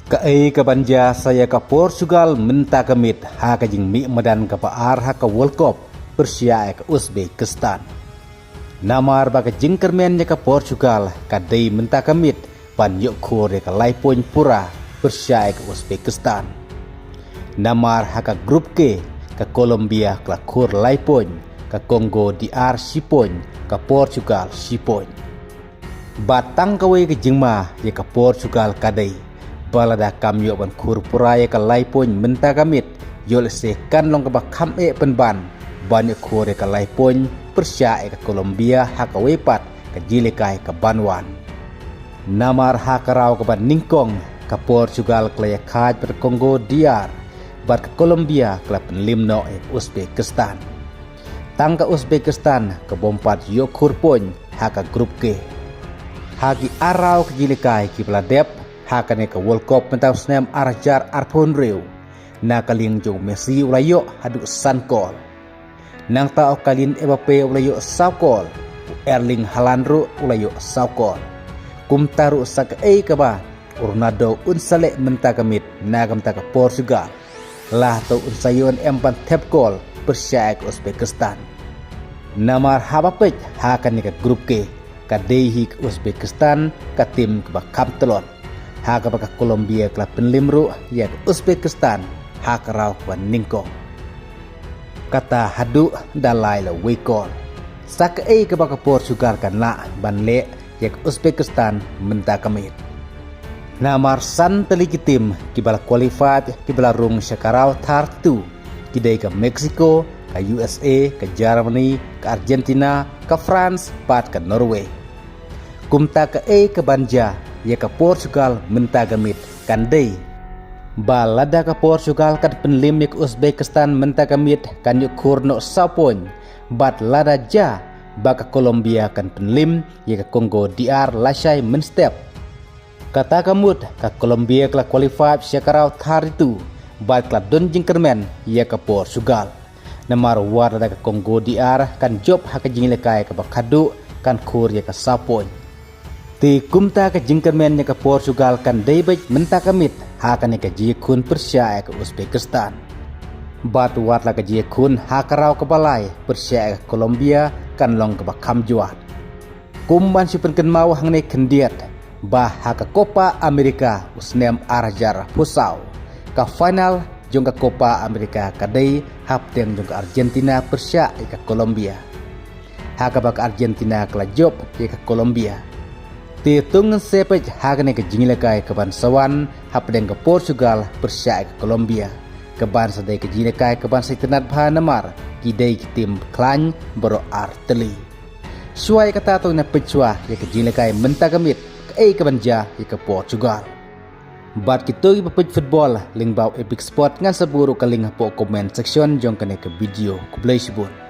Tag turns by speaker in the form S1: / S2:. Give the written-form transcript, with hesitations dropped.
S1: Ke banja saya ke Portugal minta kemit ha ke jing mi medan ke paar ha ke World Cup Persia ke Uzbekistan. Namar ba ke jing kermennya ke Portugal ka dei minta kemit pan yok kore ke Laipun Pura Persia ke Uzbekistan. Namar ha ke grup ke Colombia ke kur Laipun ke Congo DR Sipon ke Portugal Sipon. Batang kawe ke jingma ya ke Portugal kadai. Balada kamyo ban kur puraya ka Laipun minta kamit yol se kan long ka bakam penban banyak kore ka Laipun Persia ka Colombia ha ka wepat ka jilikai ka Banwan. Namar ha ka raw ka ban ningkong ka Portugal klaya kaj per Congo DR bat ka Colombia kla penlimno Uzbekistan. Tang ka Uzbekistan ka bompat yo kurpon ha ka grup ke. Hagi araw ka jilikai ki pladep hakane ka World Cup mentau snem arjar arpon reu na kaling jo Messi ulayo hadu sankol nang ta okalin Mbappe ulayo saukol Erling Haaland ru ulayo saukol kumtaru sak ka ba Ronaldo unsale menta kamit na kamta ka Portugal lah to unsayon empan tepkol Persia ka Uzbekistan namar habapet hakane ka grup ke ka dehi ka Uzbekistan ka tim ka kaptelon haka baka Colombia kla penlimru ya Uzbekistan haka raw kwa ningkong kata hadu dalai la wekol sak ka baka Portugal kan la banle ya Uzbekistan menta kamit namar san teligitim kibala qualified kibala rung syakaraw tartu kidai ka Mexico ka USA ka Germany ka Argentina ka France pat ka Norway kumta ka banja ya ke Portugal minta gamit kandai balada ke Portugal kan penlim ya ke Uzbekistan minta gamit kan yuk kurno sapon bat lada ja baka Colombia kan penlim ya ke Congo DR lasai menstep kata kamut ke Colombia kala qualified syakarau thar itu bat kala don jingkermen ya ke Portugal namar warada ke Congo DR kan job haka jinglekai ke bakadu kan kur ya ke sapon ti kumta ka jingkermennya ke Portugal kan debek menta kamit hakan ka jikun Persia ke Uzbekistan bat watla ka jikun hakarau ke balai Persia ke Colombia kan long ke bakam juat kumban sipenken mau hangne kendiat bah haka Copa America usnem arjar pusau ka final jong ka Copa America kadai hapteng jong ka Argentina Persia ke Colombia haka bak Argentina kala job ke Colombia Titung sepej hagane ke jingilekai ke bansawan hapdeng ke Portugal Persia ke Colombia ke bansa dai ke jingilekai ke bansa tenat bhanamar kidai ke tim klan bero arteli suai kata tu na pecua ya ke jingilekai mentagamit ke banja ya ke Portugal bat kitoi bepej football ling bau epic sport ngan seburu kaling po comment section jong kene ke video ku play sebut